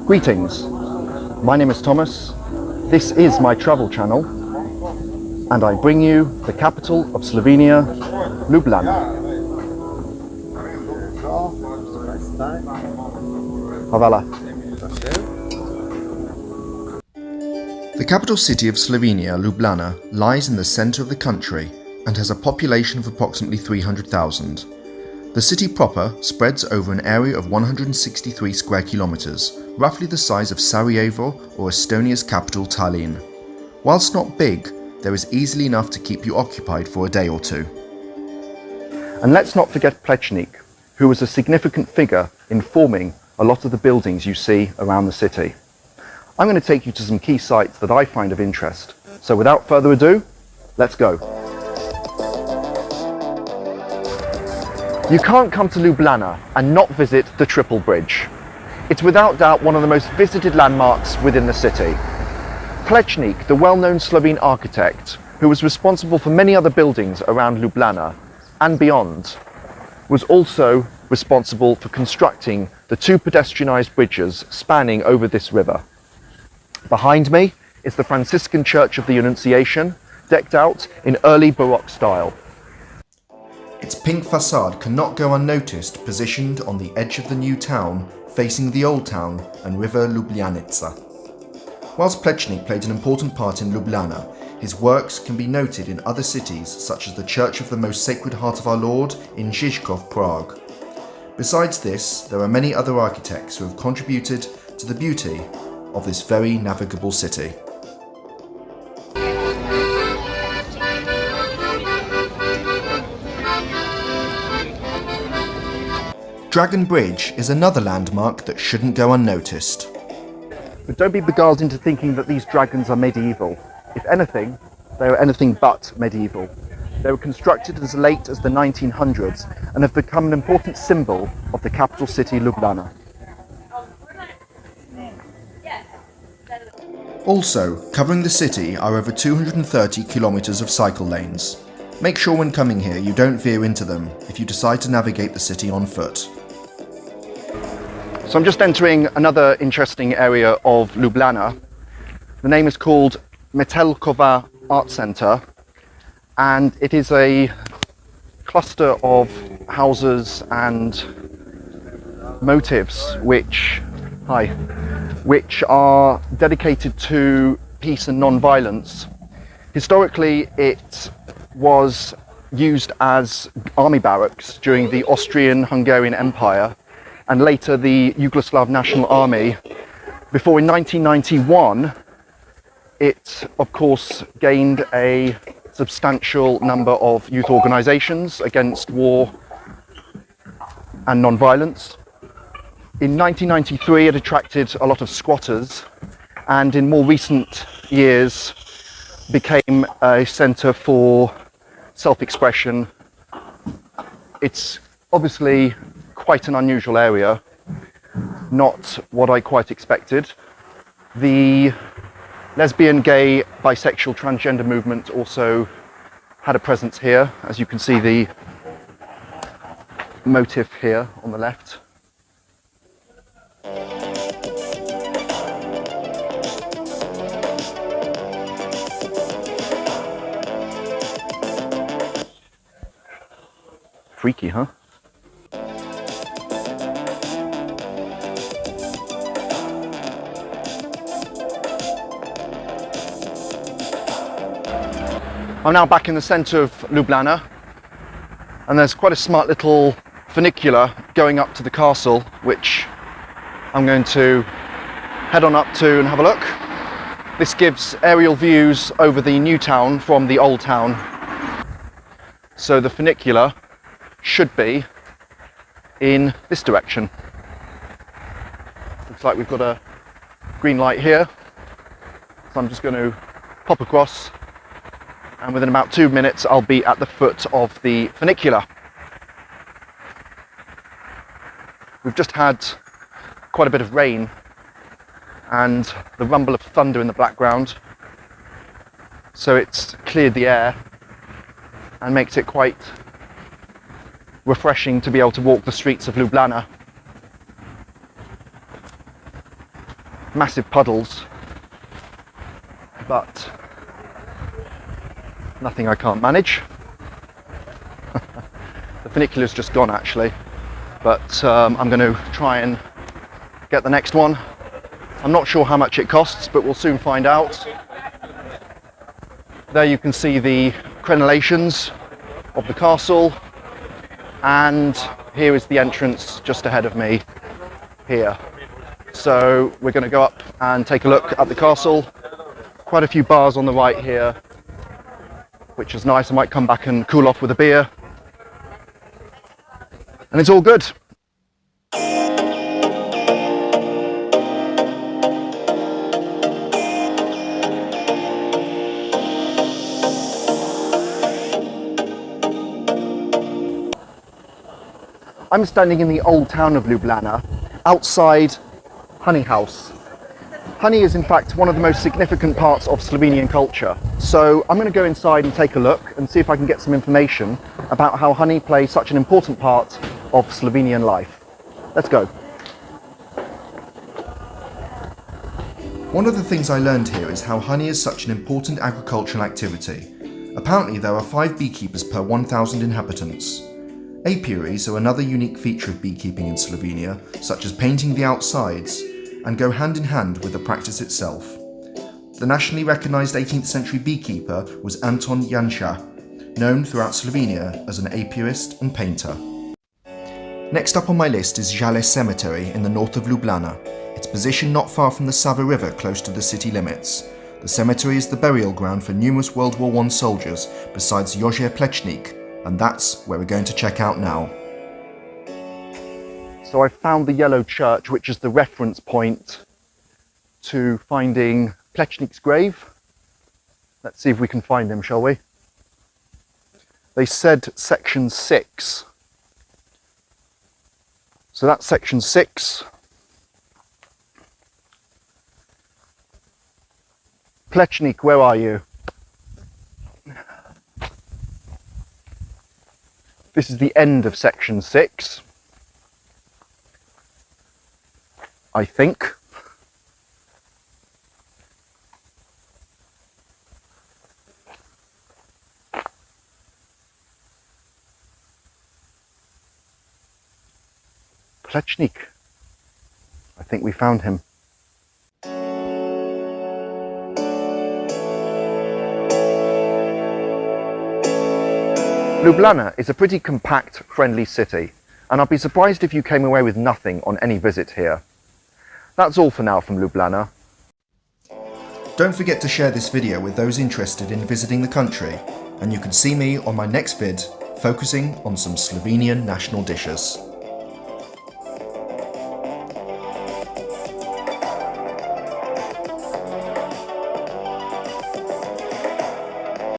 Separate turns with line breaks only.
Greetings, my name is Thomas, this is my travel channel, and I bring you the capital of Slovenia, Ljubljana. Hvala.
The capital city of Slovenia, Ljubljana, lies in the centre of the country and has a population of approximately 300,000. The city proper spreads over an area of 163 square kilometres, roughly the size of Sarajevo or Estonia's capital Tallinn. Whilst not big, there is easily enough to keep you occupied for a day or two.
And let's not forget Plečnik, who was a significant figure in forming a lot of the buildings you see around the city. I'm going to take you to some key sites that I find of interest. So without further ado, let's go. You can't come to Ljubljana and not visit the Triple Bridge. It's without doubt one of the most visited landmarks within the city. Plečnik, the well-known Slovene architect, who was responsible for many other buildings around Ljubljana and beyond, was also responsible for constructing the two pedestrianised bridges spanning over this river. Behind me is the Franciscan Church of the Annunciation, decked out in early Baroque style.
Its pink facade cannot go unnoticed, positioned on the edge of the new town, facing the old town and river Ljubljanica. Whilst Plečnik played an important part in Ljubljana, his works can be noted in other cities such as the Church of the Most Sacred Heart of Our Lord in Žižkov, Prague. Besides this, there are many other architects who have contributed to the beauty of this very navigable city. Dragon Bridge is another landmark that shouldn't go unnoticed.
But don't be beguiled into thinking that these dragons are medieval. If anything, they are anything but medieval. They were constructed as late as the 1900s and have become an important symbol of the capital city Ljubljana.
Also, covering the city are over 230 kilometres of cycle lanes. Make sure when coming here you don't veer into them if you decide to navigate the city on foot.
So I'm just entering another interesting area of Ljubljana. The name is called Metelkova Art Centre, and it is a cluster of houses and motifs which are dedicated to peace and non-violence. Historically, it was used as army barracks during the Austrian-Hungarian Empire and later the Yugoslav National Army, before in 1991 it of course gained a substantial number of youth organisations against war and non-violence. In 1993 it attracted a lot of squatters, and in more recent years became a centre for self-expression. It's obviously quite an unusual area, not what I quite expected. The lesbian, gay, bisexual, transgender movement also had a presence here, as you can see the motif here on the left. Freaky, huh? I'm now back in the centre of Ljubljana, and there's quite a smart little funicular going up to the castle, which I'm going to head on up to and have a look. This gives aerial views over the new town from the old town. So the funicular should be in this direction. Looks like we've got a green light here, so I'm just going to pop across, and within about 2 minutes I'll be at the foot of the funicular. We've just had quite a bit of rain and the rumble of thunder in the background, so it's cleared the air and makes it quite refreshing to be able to walk the streets of Ljubljana. massive puddles, but nothing I can't manage. The funicular's just gone actually, but I'm going to try and get the next one. I'm not sure how much it costs, but we'll soon find out. There you can see the crenellations of the castle, and here is the entrance just ahead of me here. So we're going to go up and take a look at the castle. Quite a few bars on the right here, which is nice. I might come back and cool off with a beer, and it's all good. I'm standing in the old town of Ljubljana, outside Honey House. Honey is in fact one of the most significant parts of Slovenian culture. So I'm going to go inside and take a look and see if I can get some information about how honey plays such an important part of Slovenian life. Let's go.
One of the things I learned here is how honey is such an important agricultural activity. Apparently there are 5 beekeepers per 1,000 inhabitants. Apiaries are another unique feature of beekeeping in Slovenia, such as painting the outsides, and go hand in hand with the practice itself. The nationally recognised 18th century beekeeper was Anton Janša, known throughout Slovenia as an apiarist and painter. Next up on my list is Jales Cemetery in the north of Ljubljana. It's positioned not far from the Sava River, close to the city limits. The cemetery is the burial ground for numerous World War I soldiers, besides Jože Plečnik, and that's where we're going to check out now.
So I found the yellow church, which is the reference point to finding Plečnik's grave. Let's see if we can find him, shall we? They said section 6. So that's section 6. Plečnik, where are you? This is the end of section 6, I think. Plečnik. I think we found him. Ljubljana is a pretty compact, friendly city, and I'd be surprised if you came away with nothing on any visit here. That's all for now from Ljubljana.
Don't forget to share this video with those interested in visiting the country, and you can see me on my next vid focusing on some Slovenian national dishes.